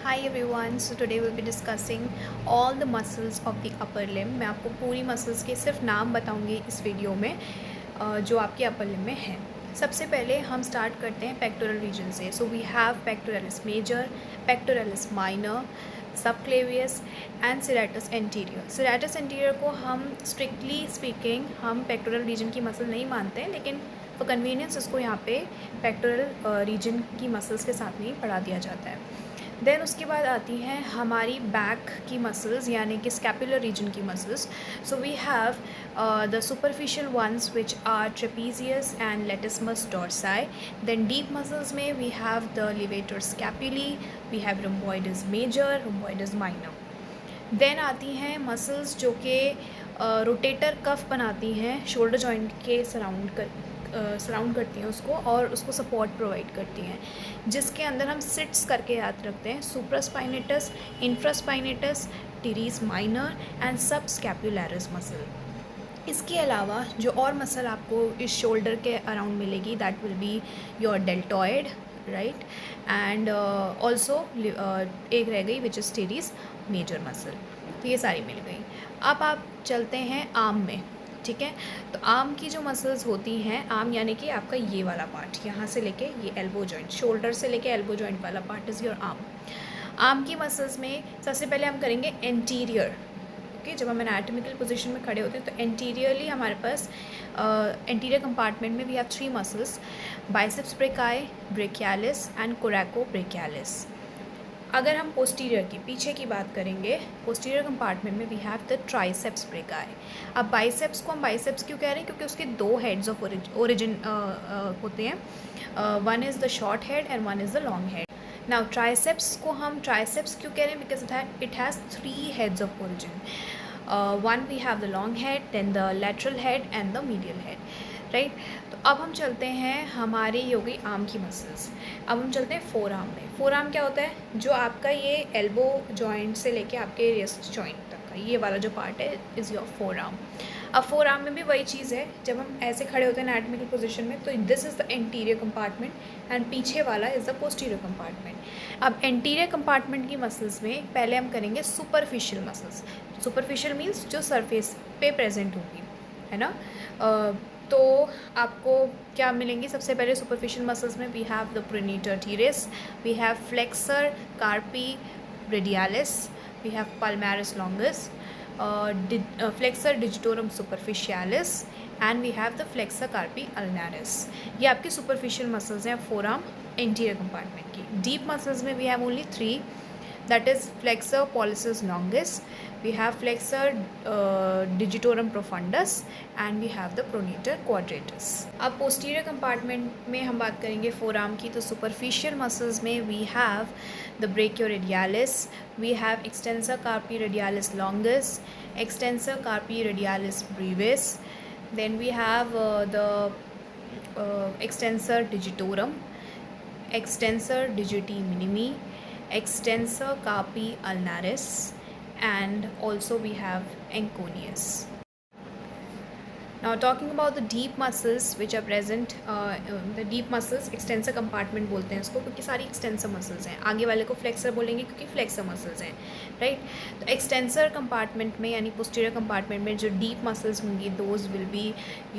Hi everyone, so today we'll be discussing all the muscles of the upper limb. मैं आपको पूरी muscles के सिर्फ नाम बताऊंगी इस वीडियो में जो आपके अपर लिम्ब में है। सबसे पहले हम स्टार्ट करते हैं पेक्टोरल रीजन से। So we have pectoralis major, pectoralis minor, subclavius and serratus anterior. Serratus anterior को हम स्ट्रिक्टली स्पीकिंग हम पेक्टोरल रीजन की मसल नहीं मानते हैं, लेकिन फॉर कन्वीनियंस इसको यहाँ पे पेक्टोरल रीजन की मसल्स के साथ में ही पढ़ा दिया जाता है। देन उसके बाद आती हैं हमारी बैक की मसल्स यानी कि स्कैपुलर रीजन की muscles. So we have the superficial ones which are trapezius and latissimus dorsi. Then deep muscles में we have the levator scapulae, we have rhomboideus major, rhomboideus minor. Then आती हैं muscles जो कि rotator cuff बनाती हैं, shoulder joint के surround करती हैं उसको और उसको सपोर्ट प्रोवाइड करती हैं, जिसके अंदर हम सिट्स करके याद रखते हैं सुप्रास्पाइनेटस, इंफ्रास्पाइनेटस, टीरीस माइनर एंड सब स्कैपुलरिस मसल। इसके अलावा जो और मसल आपको इस शोल्डर के अराउंड मिलेगी that will be your deltoid, right, and also एक रह गई which is teres major muscle. तो ये सारी मिल गई। अब आप चलते हैं आर्म में, ठीक है। तो आर्म की जो मसल्स होती हैं, आर्म यानी कि आपका ये वाला पार्ट, यहाँ से लेके ये एल्बो जॉइंट, शोल्डर से लेके एल्बो जॉइंट वाला part is your arm. Arm की मसल्स में सबसे पहले हम करेंगे एंटीरियर। ओके, जब हम एनाटॉमिकल पोजीशन में खड़े होते हैं तो एंटीरियरली हमारे पास एंटीरियर कंपार्टमेंट में we have 3 muscles, biceps brachii, brachialis and coracobrachialis. अगर हम पोस्टीरियर की पीछे की बात करेंगे, पोस्टीरियर कंपार्टमेंट में we have the triceps brachii. अब बाइसेप्स को हम बाइसेप्स क्यों कह रहे हैं? क्योंकि उसके 2 हेड्स ऑफ ओरिजिन होते हैं, one is the short head and one is the long head. Now triceps को हम ट्राइसेप्स क्यों कह रहे हैं? Because it has 3 heads of origin. One we have the long head, then the lateral head and the medial head, right. तो अब हम चलते हैं, हमारी हो गई आर्म की मसल्स। अब हम चलते हैं फोर आर्म में। फोर आर्म क्या होता है? जो आपका ये एल्बो जॉइंट से लेके आपके रिस्ट जॉइंट तक का ये वाला जो पार्ट है इज़ योर फोर आर्म। अब फोर आर्म में भी वही चीज़ है, जब हम ऐसे खड़े होते हैं एनाटॉमिकल पोजीशन में तो this is the anterior compartment and पीछे वाला इज़ द पोस्टीरियर कंपार्टमेंट। अब एंटीरियर कंपार्टमेंट की मसल्स में पहले हम करेंगे सुपरफिशियल मसल्स। सुपरफिशियल मीन्स जो सरफेस पे प्रेजेंट होगी, है ना। तो आपको क्या मिलेंगी? सबसे पहले सुपरफिशियल मसल्स में we have the pronator teres, we have flexor carpi radialis, we have palmaris longus, flexor digitorum superficialis and we have the flexor carpi ulnaris. ये आपकी सुपरफिशियल मसल्स हैं फोर आर्म एंटीरियर कंपार्टमेंट की। Deep muscles में we have only 3, that is flexor pollicis longus, we have flexor digitorum profundus and we have the pronator quadratus। अब posterior compartment में हम बात करेंगे फोर आर्म की। तो superficial muscles में we have the brachioradialis, we have extensor carpi radialis longus, extensor carpi radialis brevis, then we have the extensor digitorum, extensor digiti minimi, extensor carpi ulnaris and also we have anconeus. Now talking about the deep muscles which are present, the deep muscles extensor compartment बोलते हैं इसको क्योंकि सारी extensor muscles हैं। आगे वाले को flexor बोलेंगे क्योंकि flexor muscles हैं, right। तो extensor compartment में यानी posterior compartment में जो deep muscles होंगी those will be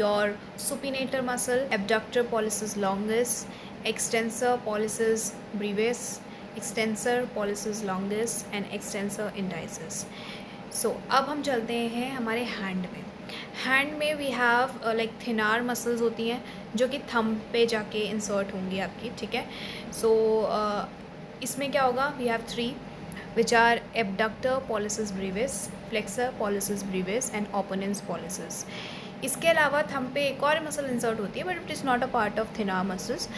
your supinator muscle, abductor pollicis longus, extensor pollicis brevis, extensor pollicis longus and extensor indicis। So अब हम चलते हैं हमारे हैंड में। हैंड में वी हैव लाइक थिनार मसल्स होती हैं जो कि थंब पे जाके इंसर्ट होंगी आपकी, ठीक है। सो इसमें क्या होगा? We have 3 which are abductor pollicis brevis, flexor pollicis brevis and opponens pollicis। इसके अलावा थंब पे एक और मसल इंसर्ट होती है but it is not a part of thenar muscles,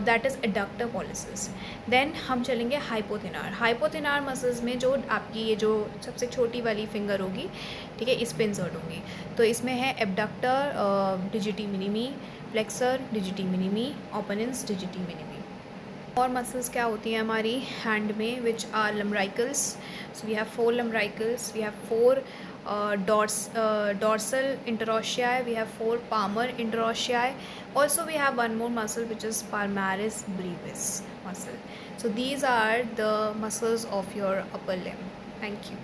that is adductor pollicis. Then हम चलेंगे हाइपोथिनार। हाइपोथिनार मसल्स में जो आपकी ये जो सबसे छोटी वाली फिंगर होगी, ठीक है, इस पे इंसर्ट होंगी। तो इसमें है abductor digiti minimi, flexor digiti minimi, opponens digiti minimi. और मसल्स क्या होती हैं हमारी हैंड में which are lumbricals. So we have 4 lumbricals, we have 4 dorsal interossei, we have 4 palmar interossei, also we have one more muscle which is palmaris brevis muscle। So these are the muscles of your upper limb. Thank you.